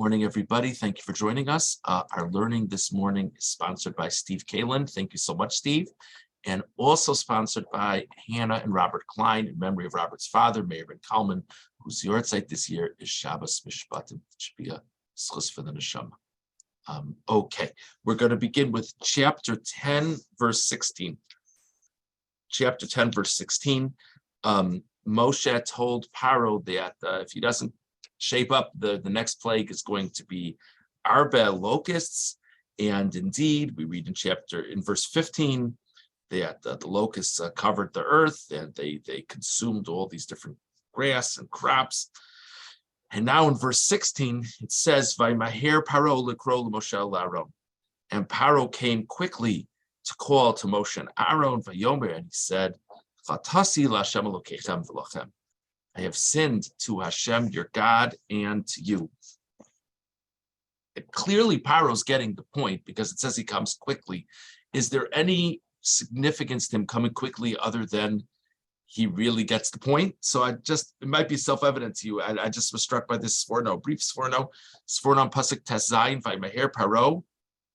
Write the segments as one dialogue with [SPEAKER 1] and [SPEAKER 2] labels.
[SPEAKER 1] Morning, everybody. Thank you for joining us. Our learning this morning is sponsored by Steve Kalin. Thank you so much, Steve. And also sponsored by Hannah and Robert Klein in memory of Robert's father, Meir Ben Kalman, whose yahrzeit this year is Shabbos Mishpatim. It should be a schus for the neshama. Okay, we're going to begin with chapter 10, verse 16. Chapter 10, verse 16. Moshe told Paro that if he doesn't shape up, the next plague is going to be Arba locusts. And indeed, we read in verse 15 that the locusts covered the earth and they consumed all these different grass and crops. And now in verse 16, it says, Vaymaher Paro likro Moshe l'Aaron. And Paro came quickly to call to Moshe and Aaron, Vayomer, and he said, Chatasi l'Hashem Elokechem v'lachem. I have sinned to Hashem, your God, and to you. Clearly, Paro's getting the point because it says he comes quickly. Is there any significance to him coming quickly other than he really gets the point? So it might be self-evident to you. I just was struck by this sforno, brief sforno on pasuk Tezayin Vaymaher Paro,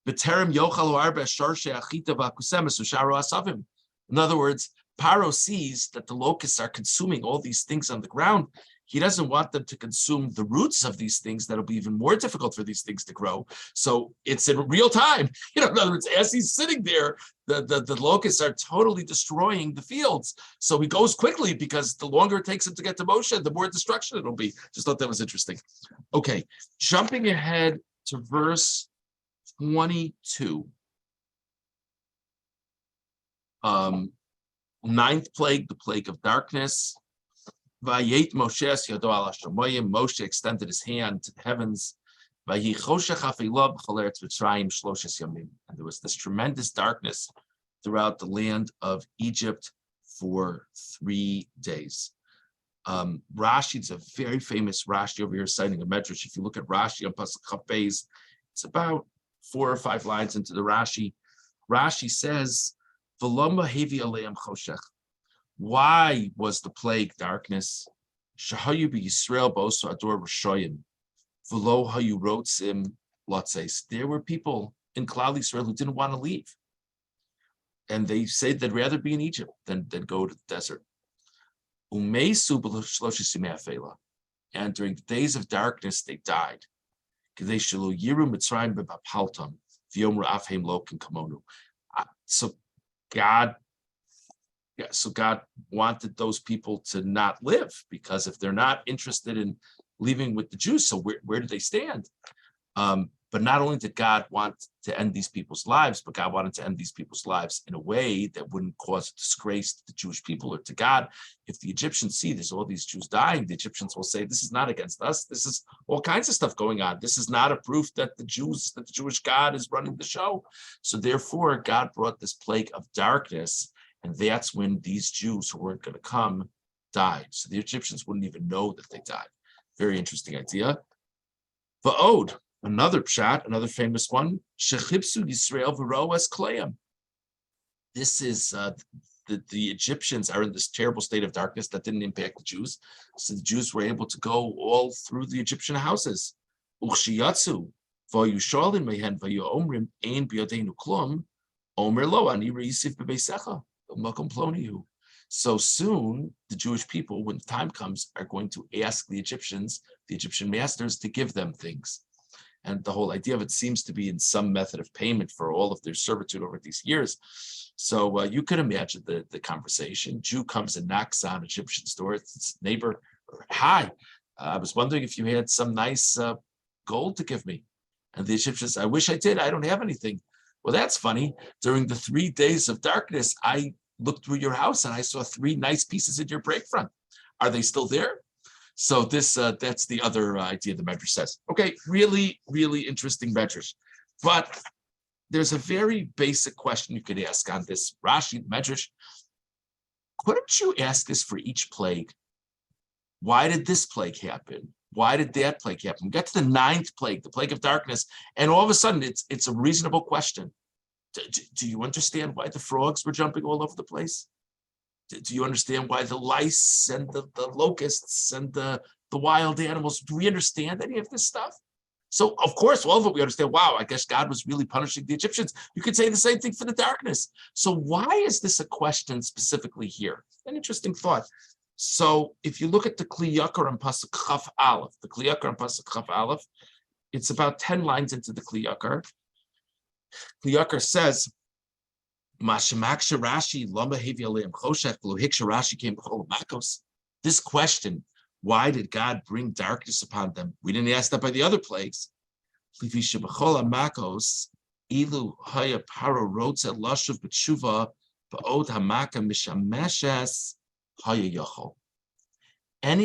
[SPEAKER 1] B'terem yochal arba shar she'achita v'akusemes u'sharo asavim. In other words, Paro sees that the locusts are consuming all these things on the ground. He doesn't want them to consume the roots of these things. That'll be even more difficult for these things to grow. So it's in real time. In other words, as he's sitting there, the locusts are totally destroying the fields. So he goes quickly because the longer it takes him to get to Moshe, the more destruction it'll be. Just thought that was interesting. Okay, jumping ahead to verse 22. Ninth plague, the plague of darkness. Vayet Moshe yado al hashamayim. Moshe extended his hand to the heavens. Vayi choshech afilav b'chol eretz Mitzrayim shloshes yamim. And there was this tremendous darkness throughout the land of Egypt for 3 days. Rashi, it's a very famous Rashi over here citing a medrash. If you look at Rashi on Pasuk Chaf Beis, it's about 4 or 5 lines into the Rashi. Rashi says, V'loma hevi aleim choshech. Why was the plague darkness? Shahayu b'Yisrael bo'oso ador Rishoyim. V'lo hayu rotzim lotzes. There were people in Klal Yisrael who didn't want to leave. And they said they'd rather be in Egypt than go to the desert. Umeisu b'shloshis yimei afela. And during the days of darkness, they died. K'dei shelo yiru Mitzrayim b'bapaltam. V'yomru afheim lokin kamonu. So God wanted those people to not live, because if they're not interested in leaving with the Jews, so where do they stand? But not only did God want to end these people's lives, but God wanted to end these people's lives in a way that wouldn't cause disgrace to the Jewish people or to God. If the Egyptians see there's all these Jews dying, the Egyptians will say, this is not against us. This is all kinds of stuff going on. This is not a proof that the Jewish God is running the show. So therefore, God brought this plague of darkness, and that's when these Jews who weren't going to come died. So the Egyptians wouldn't even know that they died. Very interesting idea. Va'od. Another pshat, another famous one, Shechipsu Yisrael v'ro es kleim. This is the Egyptians are in this terrible state of darkness that didn't impact the Jews. So the Jews were able to go all through the Egyptian houses. Uchshiyatsu v'yushalin mehen v'yomrim ein b'yadeinu klum omer lo ani reisiv b'beisecha makom plonihu. So soon, the Jewish people, when the time comes, are going to ask the Egyptians, the Egyptian masters, to give them things. And the whole idea of it seems to be in some method of payment for all of their servitude over these years. So you could imagine the conversation. Jew comes and knocks on Egyptian's door. It's neighbor, hi, I was wondering if you had some nice gold to give me. And the Egyptians, I wish I did. I don't have anything. Well, that's funny. During the 3 days of darkness, I looked through your house and I saw 3 nice pieces in your break front. Are they still there? So this that's the other idea the Medrash says. Okay, really, really interesting Medrash. But there's a very basic question you could ask on this Rashi, Medrash. Couldn't you ask this for each plague? Why did this plague happen? Why did that plague happen? We got to the 9th plague, the plague of darkness, and all of a sudden it's a reasonable question. Do you understand why the frogs were jumping all over the place? Do you understand why the lice and the locusts and the wild animals, do we understand any of this stuff? So, of course, all of it we understand, wow, I guess God was really punishing the Egyptians. You could say the same thing for the darkness. So why is this a question specifically here? An interesting thought. So if you look at the Kli Yakar and Pasuk Chaf Aleph, the Kli Yakar and Pasuk Chaf Aleph, it's about 10 lines into the Kli Yakar. Kli Yakar says, this question, why did God bring darkness upon them? We didn't ask that by the other plagues. Any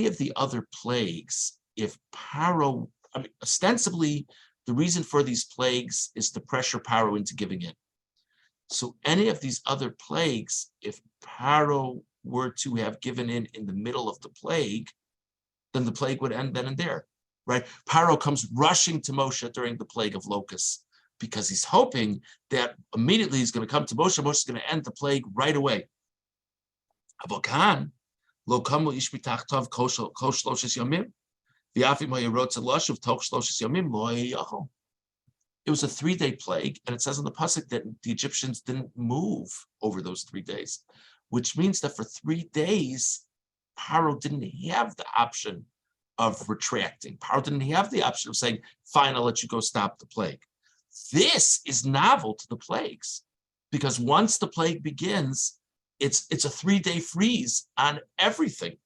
[SPEAKER 1] of the other plagues, if Paro, I mean, ostensibly, the reason for these plagues is to pressure Paro into giving in. So any of these other plagues, if Paro were to have given in the middle of the plague, then the plague would end then and there, right? Paro comes rushing to Moshe during the plague of locusts because he's hoping that immediately he's going to come to Moshe. Moshe is going to end the plague right away. Avokan lo kamu ish b'tachtov kol shloshes yomim v'afim ha'yerotz elashuv toch shloshes yomim lo yachol. It was a 3-day plague, and it says in the pasuk that the Egyptians didn't move over those 3 days, which means that for 3 days, Paro didn't have the option of retracting. Paro didn't have the option of saying, fine, I'll let you go stop the plague. This is novel to the plagues, because once the plague begins, it's a 3-day freeze on everything.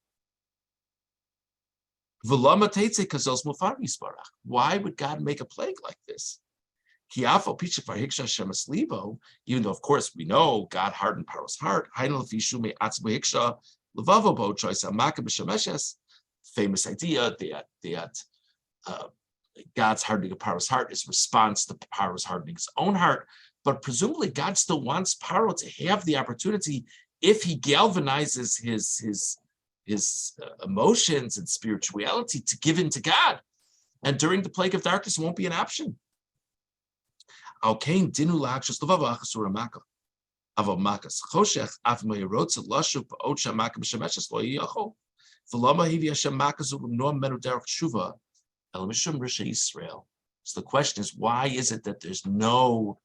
[SPEAKER 1] Why would God make a plague like this? Even though, of course, we know God hardened Paro's heart. Famous idea that God's hardening of Paro's heart is response to Paro's hardening his own heart. But presumably, God still wants Paro to have the opportunity, if he galvanizes his emotions and spirituality, to give in to God. And during the plague of darkness, it won't be an option. So the question is, why is it that there's no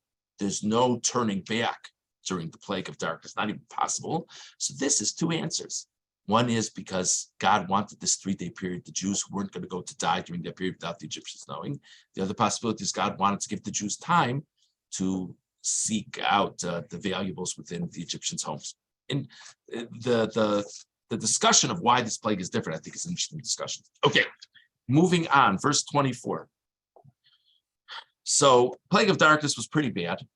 [SPEAKER 1] turning back during the plague of darkness? Not even possible. So this is 2 answers. One is because God wanted this 3-day period. The Jews weren't going to go to die during that period without the Egyptians knowing. The other possibility is God wanted to give the Jews time to seek out the valuables within the Egyptians' homes. And the discussion of why this plague is different, I think, is an interesting discussion. Okay, moving on, verse 24. So, plague of darkness was pretty bad.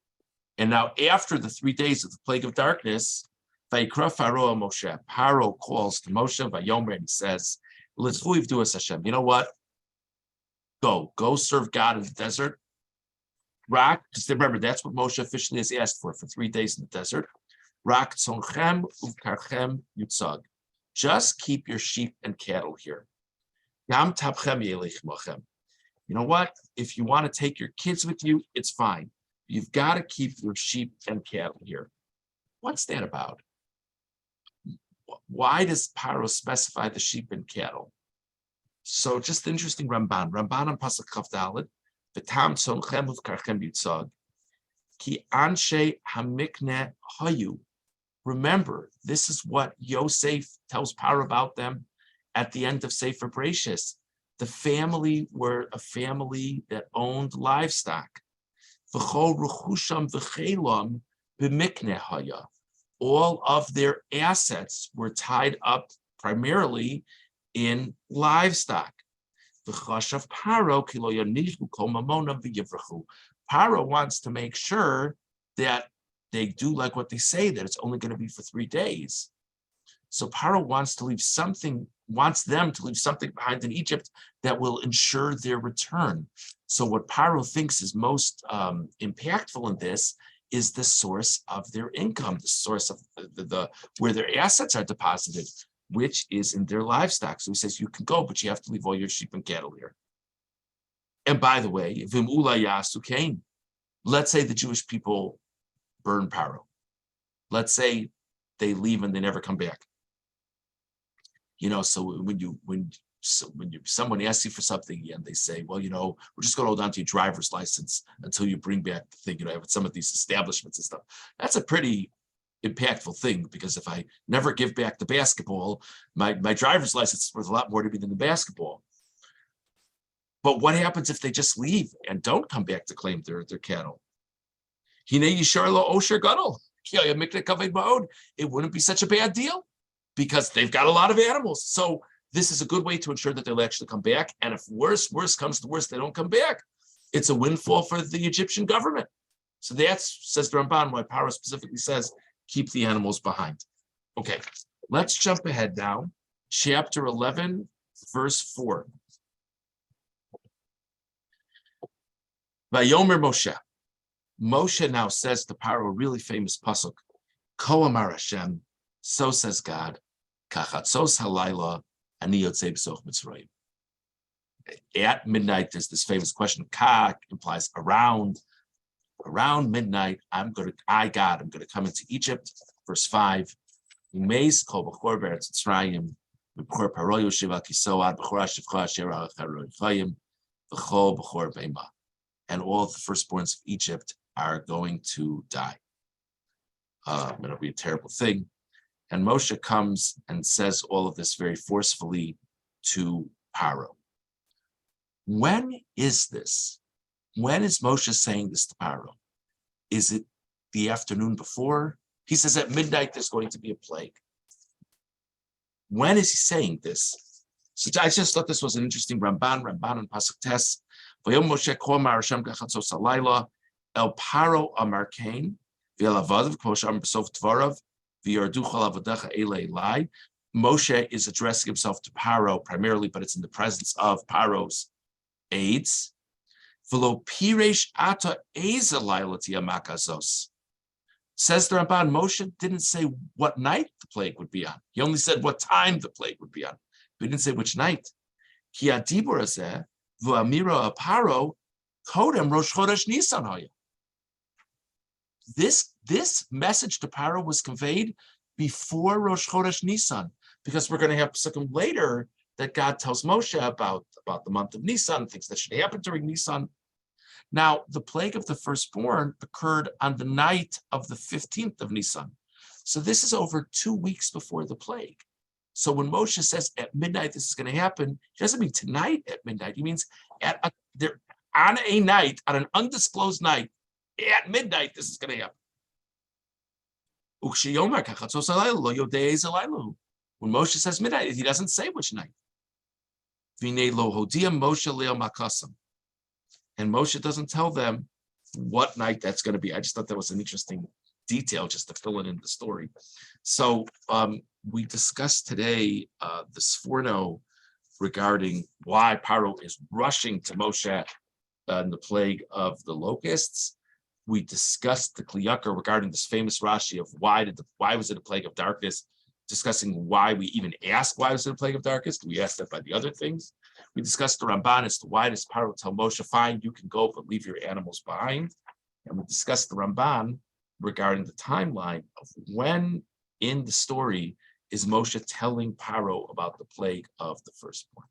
[SPEAKER 1] And now, after the 3 days of the plague of darkness, Vayikra Pharaoh Moshe. Paro calls to Moshe, Vayomer, and he says, "Let's do us, Hashem. You know what? Go serve God in the desert. Rak, because remember, that's what Moshe officially has asked for 3 days in the desert. Rak tzonchem uvkarchem yutzag. Just keep your sheep and cattle here. Yam tapchem yelech mochem. You know what? If you want to take your kids with you, it's fine. You've got to keep your sheep and cattle here." What's that about? Why does Paro specify the sheep and cattle? So just interesting Ramban. Ramban on Pasuk Chaf Daled, V'tam tzonchem uvkarchem yutzag, ki anshe hamikne hayu. Remember, this is what Yosef tells Paro about them at the end of Sefer Bereshis. The family were a family that owned livestock. V'chol ruchusham v'chelam b'mikne haya. All of their assets were tied up primarily in livestock. Paro wants to make sure that they do like what they say, that it's only going to be for 3 days. So Paro wants them to leave something behind in Egypt that will ensure their return. So what Paro thinks is most impactful in this is the source of their income, the source of the where their assets are deposited, which is in their livestock. So he says, you can go, but you have to leave all your sheep and cattle here. And by the way, let's say the Jewish people burn Paro. Let's say they leave and they never come back. So when So when someone asks you for something and they say, well, we're just going to hold on to your driver's license until you bring back the thing, with some of these establishments and stuff. That's a pretty impactful thing, because if I never give back the basketball, my driver's license is worth a lot more to me than the basketball. But what happens if they just leave and don't come back to claim their cattle? It wouldn't be such a bad deal, because they've got a lot of animals. So this is a good way to ensure that they'll actually come back. And if worse comes to worse, they don't come back. It's a windfall for the Egyptian government. So that's, says the Ramban, why Paro specifically says, keep the animals behind. Okay, let's jump ahead now. Chapter 11, verse 4. Vayomer Moshe. Moshe now says to Paro a really famous pasuk, Ko Amar Hashem, so says God, Kachatzos halayla ani yotzei b'soch Mitzrayim. At midnight, there's this famous question. Ka implies around midnight. I'm going to come into Egypt. Verse 5. Umeis kol b'chor be'eretz Mitzrayim, b'chor Paro yoshiv al kiso ad b'chor hashivcha asher ha'acharoi chayim, v'chol b'chor be'ma. And all the firstborns of Egypt are going to die. It'll be a terrible thing. And Moshe comes and says all of this very forcefully to Paro. When is this? When is Moshe saying this to Paro? Is it the afternoon before? He says at midnight there's going to be a plague. When is he saying this? So I just thought this was an interesting Ramban and Pasuk Tes. Vayom Moshe ko amar Hashem kachatzos halayla el Paro amar kain v'el avadav k'mo she'amar b'sof dvarav v'yardu chol avodacha elei lai. Moshe is addressing himself to Paro primarily, but it's in the presence of Paro's aides. V'lo piresh ata eza layla tiyamak azos. Says the Ramban, Moshe didn't say what night the plague would be on. He only said what time the plague would be on. But he didn't say which night. Ki adibur hazeh v'amira Paro kodem Rosh Chodesh Nisan haya. This message to Paro was conveyed before Rosh Chodesh Nisan, because we're going to have Psukim later that God tells Moshe about the month of Nisan, things that should happen during Nisan. Now, the plague of the firstborn occurred on the night of the 15th of Nisan. So this is over 2 weeks before the plague. So when Moshe says at midnight this is going to happen, he doesn't mean tonight at midnight. He means on a night, on an undisclosed night, at midnight this is going to happen. When Moshe says midnight, he doesn't say which night. And Moshe doesn't tell them what night that's going to be. I just thought that was an interesting detail just to fill it in the story. So we discussed today the Sforno regarding why Paro is rushing to Moshe and the plague of the locusts. We discussed the Kli Yakar regarding this famous Rashi of why was it a plague of darkness, discussing why we even ask why was it a plague of darkness. We asked that by the other things. We discussed the Ramban as to why does Paro tell Moshe, fine, you can go, but leave your animals behind. And we discussed the Ramban regarding the timeline of when in the story is Moshe telling Paro about the plague of the firstborn.